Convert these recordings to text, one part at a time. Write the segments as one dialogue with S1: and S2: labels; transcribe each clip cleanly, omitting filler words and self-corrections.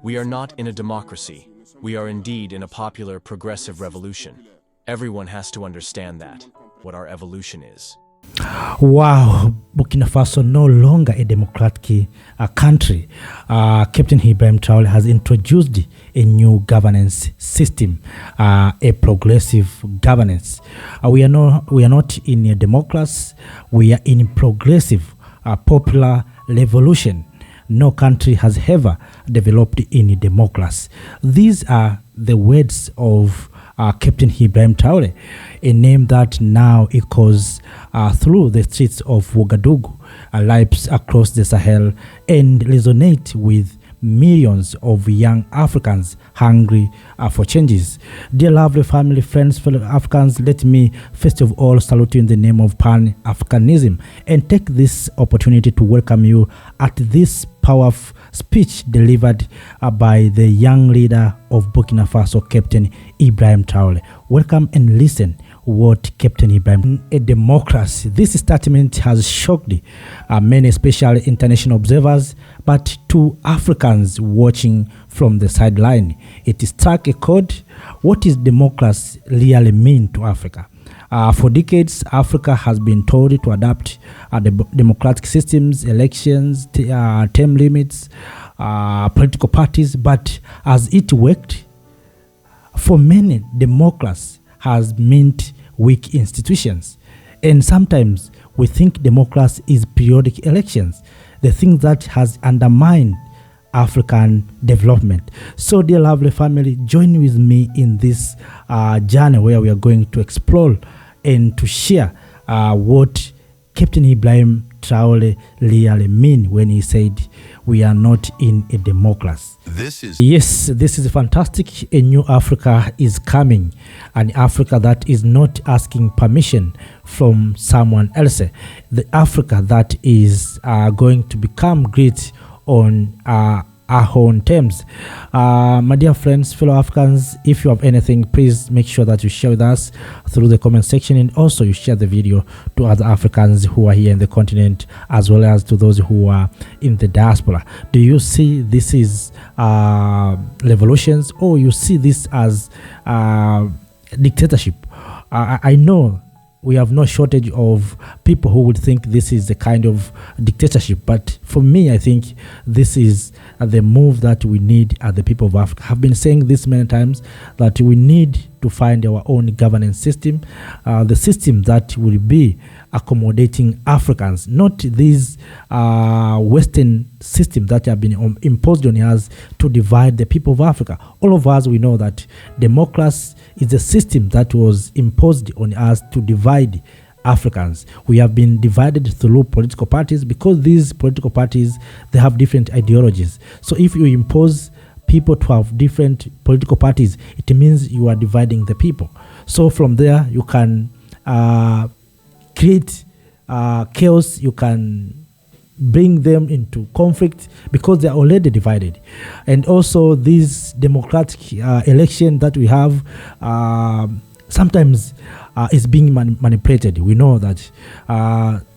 S1: We are not in a democracy. We are indeed in a popular progressive revolution. Everyone has to understand that, what our evolution is.
S2: Wow, Burkina Faso no longer a democratic country. Captain Ibrahim Traoré has introduced a new governance system, a progressive governance. We are not in a democracy. We are in progressive, popular revolution. No country has ever developed in a democracy. These are the words of Captain Ibrahim Traoré, a name that now echoes through the streets of Ouagadougou, lives across the Sahel, and resonate with millions of young Africans hungry for changes. Dear lovely family, friends, fellow Africans, let me first of all salute you in the name of Pan-Africanism and take this opportunity to welcome you at this powerful speech delivered by the young leader of Burkina Faso, Captain Ibrahim Traoré. Welcome and listen what Captain Ibrahim, a democracy. This statement has shocked many, especially international observers, but to Africans watching from the sideline, it struck a chord. What does democracy really mean to Africa? For decades, Africa has been told to adapt the democratic systems, elections, term limits, political parties, but as it worked, for many, democracy has meant weak institutions. And sometimes we think democracy is periodic elections, the thing that has undermined African development. So, dear lovely family, join with me in this journey where we are going to explore and to share what Captain Ibrahim Traoré really mean when he said we are not in a democracy. This is fantastic. A new Africa is coming, an Africa that is not asking permission from someone else. The Africa that is going to become great on our own terms. My dear friends, fellow Africans, if you have anything, please make sure that you share with us through the comment section, and also you share the video to other Africans who are here in the continent, as well as to those who are in the diaspora. Do you see this is revolutions, or you see this as dictatorship? I know we have no shortage of people who would think this is the kind of dictatorship. But for me, I think this is the move that we need as the people of Africa. I've been saying this many times, that we need to find our own governance system, the system that will be accommodating Africans, not these Western systems that have been imposed on us to divide the people of Africa. All of us, we know that democracy is a system that was imposed on us to divide Africans. We have been divided through political parties because these political parties, they have different ideologies. So if you impose people to have different political parties, it means you are dividing the people. So from there, you can create chaos, you can bring them into conflict because they are already divided. And also this democratic election that we have sometimes is being manipulated. We know that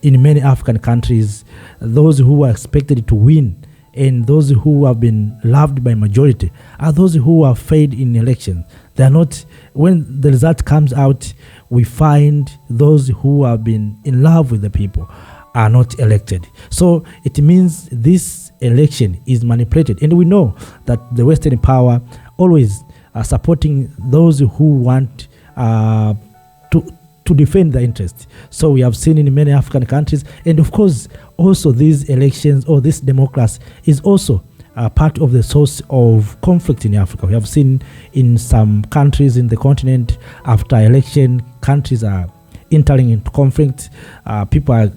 S2: in many African countries, those who are expected to win and those who have been loved by majority are those who are failed in elections. They are not, when the result comes out, we find those who have been in love with the people are not elected. So it means this election is manipulated. And we know that the Western power always are supporting those who want to defend their interests. So we have seen in many African countries, and of course also these elections or this democracy is also part of the source of conflict in Africa. We have seen in some countries in the continent, after election, countries are entering into conflict. People are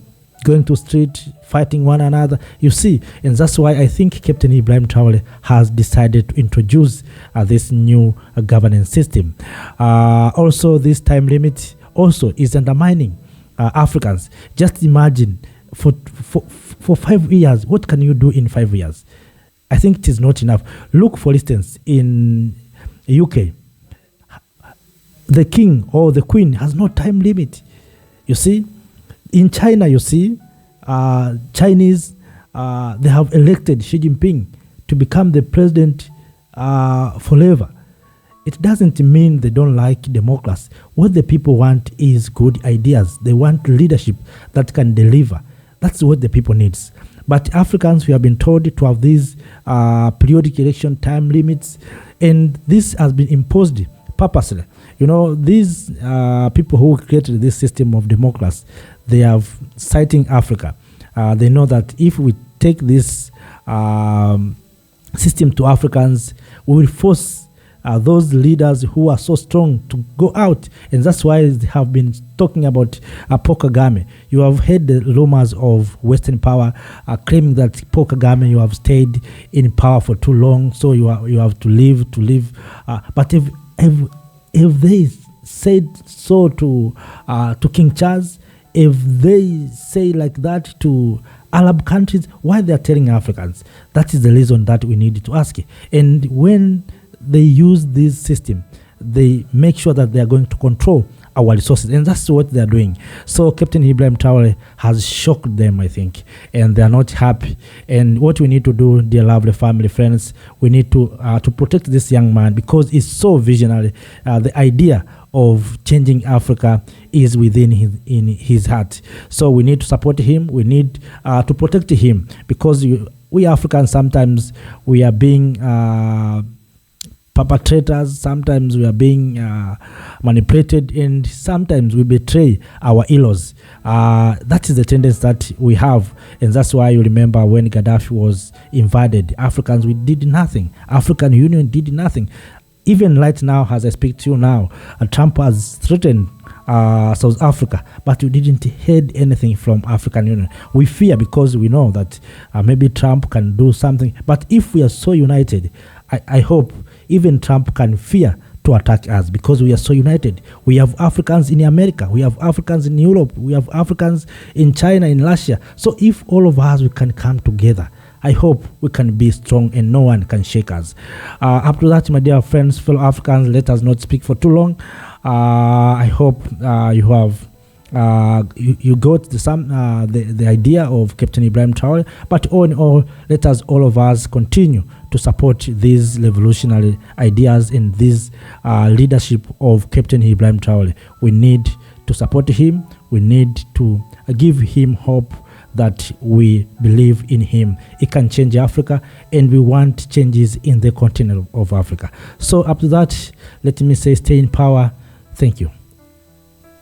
S2: going to street, fighting one another. You see, and that's why I think Captain Ibrahim Traoré has decided to introduce this new governance system. Also, this time limit also is undermining Africans. Just imagine, for 5 years, what can you do in 5 years? I think it is not enough. Look, for instance, in UK, the king or the queen has no time limit. You see, in China, you see, Chinese, they have elected Xi Jinping to become the president forever. It doesn't mean they don't like democracy. What the people want is good ideas. They want leadership that can deliver. That's what the people needs. But Africans, we have been told to have these periodic election time limits, and this has been imposed purposely. You know, these people who created this system of democracy, they are citing Africa. They know that if we take this system to Africans, we will force those leaders who are so strong to go out. And that's why they have been talking about Paul Kagame. You have heard the rumors of Western power claiming that Paul Kagame, you have stayed in power for too long, so you have to leave. But if they said so to King Charles, if they say like that to Arab countries, why they are telling Africans? That is the reason that we need to ask. And when they use this system, they make sure that they are going to control our resources, and that's what they are doing. So Captain Ibrahim Traore has shocked them, I think, and they are not happy. And what we need to do, dear lovely family, friends, we need to protect this young man, because he's so visionary. The idea of changing Africa is within his heart. So we need to support him. We need to protect him, because we Africans, sometimes we are being perpetrators, sometimes we are being manipulated, and sometimes we betray our in-laws. That is the tendency that we have, and that's why you remember when Gaddafi was invaded, Africans, we did nothing. African Union did nothing. Even right now, as I speak to you now, Trump has threatened South Africa, but we didn't hear anything from African Union. We fear, because we know that maybe Trump can do something. But if we are so united, I hope even Trump can fear to attack us, because we are so united. We have Africans in America, we have Africans in Europe, we have Africans in China, in Russia. So if all of us, we can come together, I hope we can be strong and no one can shake us. Up to that, my dear friends, fellow Africans, let us not speak for too long. I hope you have you got the idea of Captain Ibrahim Traore. But all in all, let us, all of us, continue to support these revolutionary ideas and this leadership of Captain Ibrahim Traore. We need to support him. We need to give him hope that we believe in him. He can change Africa, and we want changes in the continent of Africa. So up to that, let me say, stay in power. Thank you.